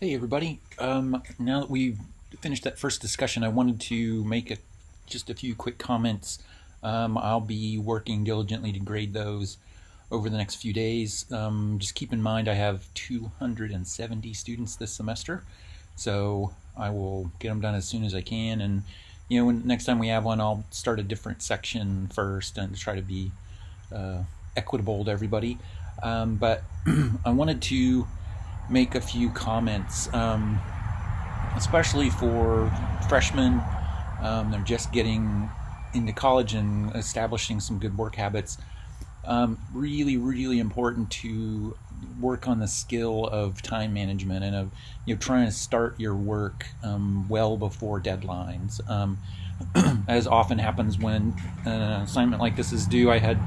Hey everybody. Now that we've finished that first discussion, I wanted to make just a few quick comments. I'll be working diligently to grade those over the next few days. Just keep in mind I have 270 students this semester, so I will get them done as soon as I can. And next time we have one, I'll start a different section first and try to be equitable to everybody. But I wanted to make a few comments, especially for freshmen. They're just getting into college and establishing some good work habits. Really, really important to work on the skill of time management and of trying to start your work well before deadlines. As often happens when an assignment like this is due, I had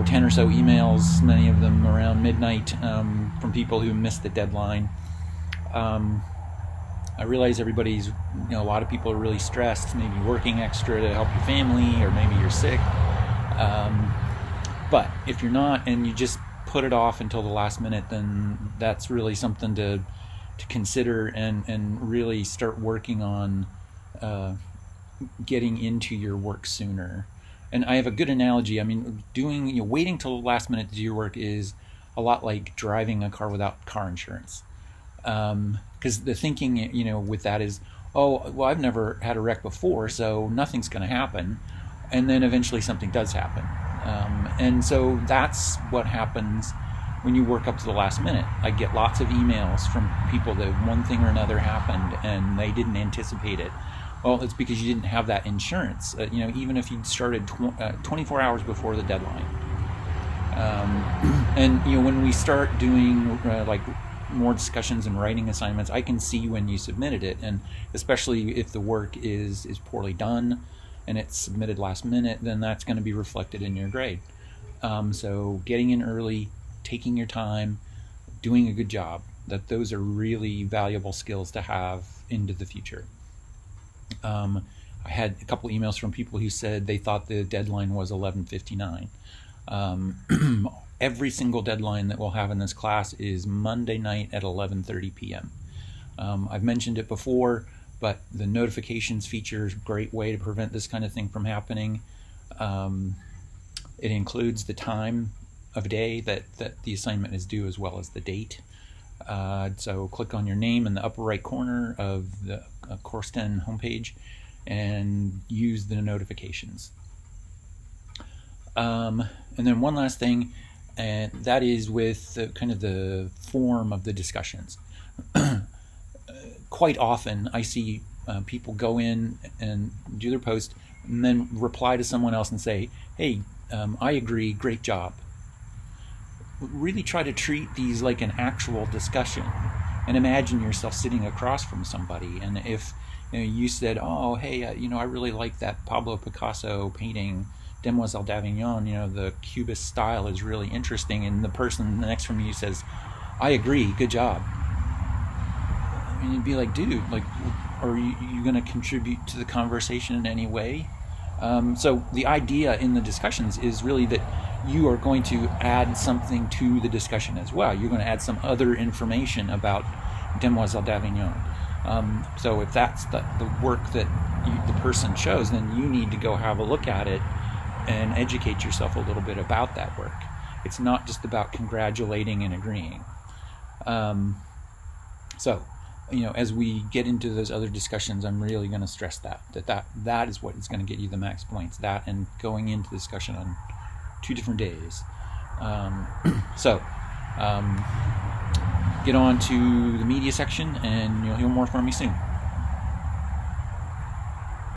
10 or so emails, many of them around midnight, from people who missed the deadline. I realize everybody's, a lot of people are really stressed, maybe working extra to help your family, or maybe you're sick. But if you're not and you just put it off until the last minute, then that's really something to consider and really start working on getting into your work sooner. And I have a good analogy. I mean, waiting till the last minute to do your work is a lot like driving a car without car insurance. Because the thinking, with that is, oh, well, I've never had a wreck before, so nothing's going to happen. And then eventually something does happen. And so that's what happens when you work up to the last minute. I get lots of emails from people that one thing or another happened and they didn't anticipate it. Well, it's because you didn't have that insurance. Even if you'd started 24 hours before the deadline. And when we start doing like more discussions and writing assignments, I can see when you submitted it, and especially if the work is poorly done and it's submitted last minute, then that's going to be reflected in your grade. So getting in early, taking your time, doing a good job, those are really valuable skills to have into the future. I had a couple emails from people who said they thought the deadline was 11:59. Every single deadline that we'll have in this class is Monday night at 11:30 p.m. I've mentioned it before, but the notifications feature is a great way to prevent this kind of thing from happening. It includes the time of day that the assignment is due, as well as the date. So click on your name in the upper right corner of the Course10 homepage and use the notifications. And then one last thing, and that is with the form of the discussions. Quite often I see people go in and do their post and then reply to someone else and say, hey, I agree, great job. Really try to treat these like an actual discussion, and imagine yourself sitting across from somebody, and if you said, oh, hey, I really like that Pablo Picasso painting, Demoiselle d'Avignon, the Cubist style is really interesting, and the person next from you says, I agree, good job. And you'd be like, dude, are you going to contribute to the conversation in any way? So the idea in the discussions is really that you are going to add something to the discussion as well. You're going to add some other information about Demoiselle d'Avignon. So if that's the work that the person chose, then you need to go have a look at it and educate yourself a little bit about that work. It's not just about congratulating and agreeing. So as we get into those other discussions, I'm really going to stress that is what is going to get you the max points. That and going into the discussion on 2 different days. Get on to the media section and you'll hear more from me soon.